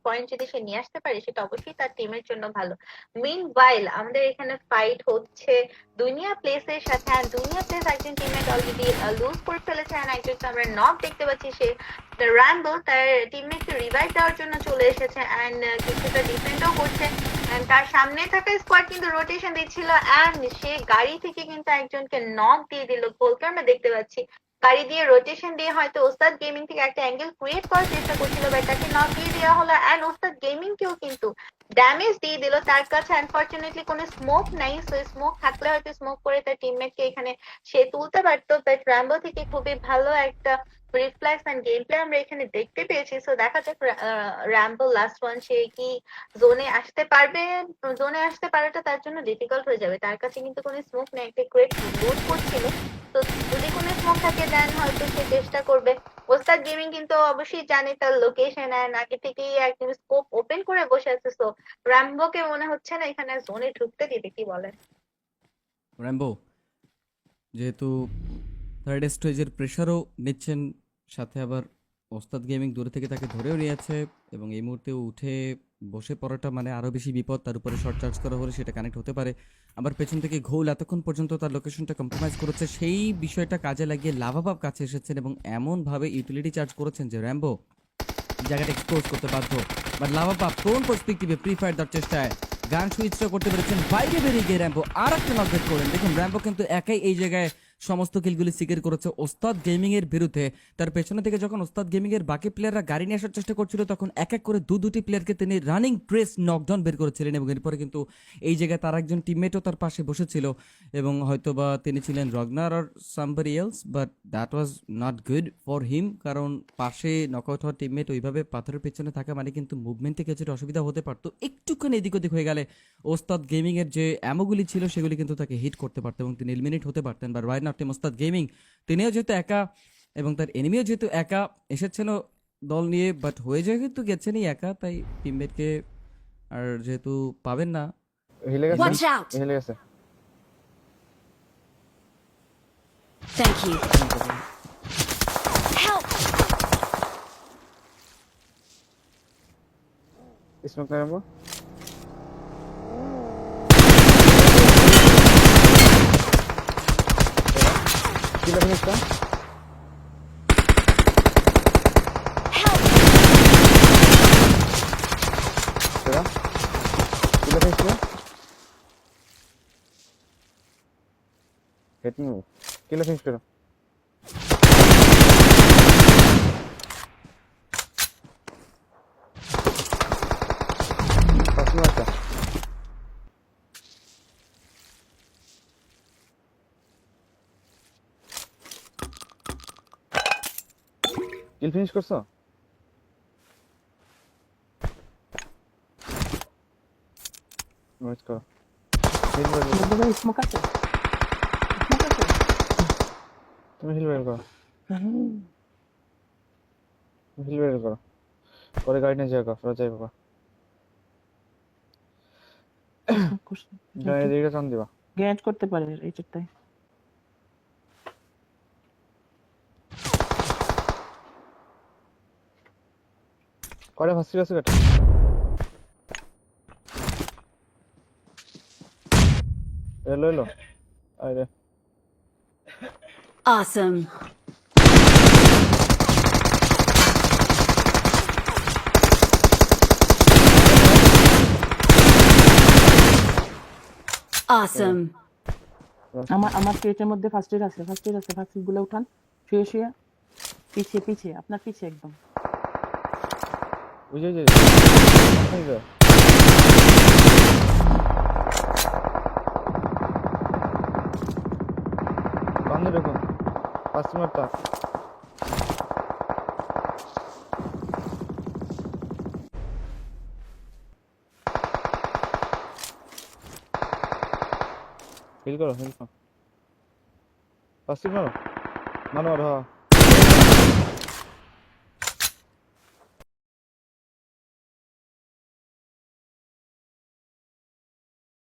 Point যদি সে নিয়ে আসতে পারে সেটা অবশ্যই তার টিমের জন্য ভালো। মিনওয়াইল আমাদের এখানে ফাইট হচ্ছে দুনিয়া প্লেসের সাথে, আর দুনিয়া প্লেস একজন টিমমেট অলরেডি লুজ করে ফেলেছে, আর একজনকে আমরা নক দেখতে পাচ্ছি, সে র্যাম্বো তার টিমমেটকে রিভাইভ দেওয়ার জন্য চলে এসেছে এন্ড কিছুটা ডিফেন্ডও করছে। এন্ড তার সামনে থাকা স্কোয়াড কিন্তু রোটেশন দিচ্ছিল এন্ড সে গাড়ি থেকে কিন্তু একজনকে নক দিয়ে দিল, গোলকে আমরা দেখতে পাচ্ছি। গাড়ি দিয়ে রোটেশন দিয়ে হয়তো ওস্তাদ গেমিং থেকে একটা অ্যাঙ্গেল ক্রিয়েট করার চেষ্টা করছিল, বাট তাকে নক দিয়ে দেওয়া হলো এন্ড ওস্তাদ গেমিং কেও কিন্তু ড্যামেজ দিয়ে দিল। তার কাছে আনফরচুনেটলি কোনো স্মোক নাই, সো স্মোক থাকলে হয়তো স্মোক করে তার টিমমেটকে এখানে সে তুলতে পারতো, বাট র্যাম্বো থেকে খুবই ভালো একটা রিফ্লেক্স এন্ড গেম প্লে আমরা এখানে দেখতে পেয়েছি। সো দেখা যাক র্যাম্বো লাস্ট ওয়ান সে কি জোনে আসতে পারবে। জোনে আসতে পারাটা তার জন্য ডিফিকাল্ট হয়ে যাবে, তার কাছে কিন্তু কোনো স্মোক নেই, একটা গ্রেট লুট করছিল। তো যদি কোনো স্মোক থাকে দেন হয়তো সে চেষ্টা করবে। ওস্তাদ গেমিং কিন্তু অবশ্যই জানে তার লোকেশন এন্ড আগে থেকেই একদম স্কোপ ওপেন করে বসে আছে। সো র্যাম্বোকে মনে হচ্ছে না এখানে জোনে ঢুকতে দিবে, কি বলেন? র্যাম্বো যেহেতু থার্ড স্টেজের প্রেশারও নিচ্ছেন, সাথে আবার ওস্তাদ গেমিং দূরে থেকে তাকে ধরেও নিয়েছে, এবং এই মুহূর্তে উঠে বসে পড়াটা মানে আরও বেশি বিপদ। তার উপরে শর্ট চার্জ করা হলে সেটা কানেক্ট হতে পারে। আবার পেছন থেকে ঘোল এতক্ষণ পর্যন্ত তার লোকেশনটা কম্প্রোমাইজ করেছে, সেই বিষয়টা কাজে লাগিয়ে লাভাবাব কাছে এসেছেন এবং এমনভাবে ইউটিলিটি চার্জ করেছেন যে র্যাম্বো জায়গাটা এক্সপোজ করতে বাধ্য। বাট লাভাবাব কোন পার্সপেক্টিভে প্রি ফায়ার দেওয়ার চেষ্টায় গান সুইচটা করতে পেরেছেন, বাইরে বেরিয়ে গিয়ে র্যাম্বো আর একটা নকবেট করেন। দেখুন র্যাম্বো কিন্তু একাই এই জায়গায় সমস্ত কিলগুলি সিকিউর করেছে ওস্তাদ গেমিং এর বিরুদ্ধে। তার পেছনে থেকে যখন ওস্তাদ গেমিং এর বাকি প্লেয়াররা গাড়ি নিয়ে আসার চেষ্টা করছিল, তখন এক এক করে দুটি প্লেয়ারকে তিনি রানিং ট্রেস নকডাউন বের করেছিলেন, এবং এরপরে কিন্তু এই জায়গায় তার একজন টিমমেটও তার পাশে বসেছিল, এবং হয়তোবা তিনি ছিলেন রগনার আর সামবারি এলস, but that was not good for him, কারণ পাশে নকআউট হওয়া টিমমেট ওইভাবে পাথরের পেছনে থাকা মানে কিন্তু মুভমেন্টে কিছুটা অসুবিধা হতে পারতো। একটুখানি এদিক ওদিক হয়ে গেলে ওস্তাদ গেমিং এর যে অ্যামোগুলি ছিল সেগুলি কিন্তু তাকে হিট করতে পারতো এবং তিনি এলিমিনেট হতে পারতেন। বা রাইট নাও টিম ওস্তাদ গেমিং তিনিও যেহেতু একা এবং তার এনিমিও যেহেতু একা, এসেছেনও দল নিয়ে, বাট হয়ে যায় কিন্তু গেছেনই একা, তাই টিমমেটকে আর যেহেতু পাবেন না। হিলে গেছে, Watch out! হিলে গেছে। Thank you. Help! স্মোক না রাখবো। কিলা ফিনিশটা Help! সেরা কিলা ফিনিশটা হেড মি কিলা ফিনিশ করো। পাঁচ মারটা কিল ফিনিশ করছো? নোট করো। হিল বের করো। ভাই স্মোক আছে, স্মোক আছে। তুমি হিল বের করো, হিল বের করো, পরে গাড়ি নিয়ে যাও, পরে যাইবা গাড়ি দিকে টান দিবা। গ্যারেজ করতে পারে এই চারটায়। কয়টা ফার্স্ট আছে কাট এলো এলো আরে Awesome. Awesome. আমার ক্রেটের মধ্যে ফার্স্ট এড আছে, ফার্স্ট এড আছে। ফার্স্ট এড গুলো উঠান, শুয়ে শুয়ে পিছিয়ে পিছিয়ে, আপনার পিছিয়ে একদম। বুঝে যে বান্ধে দেখুন ফার্স্ট মারটা হিল করো, হিল করো, ফার্স্ট মারো, মারো মারো।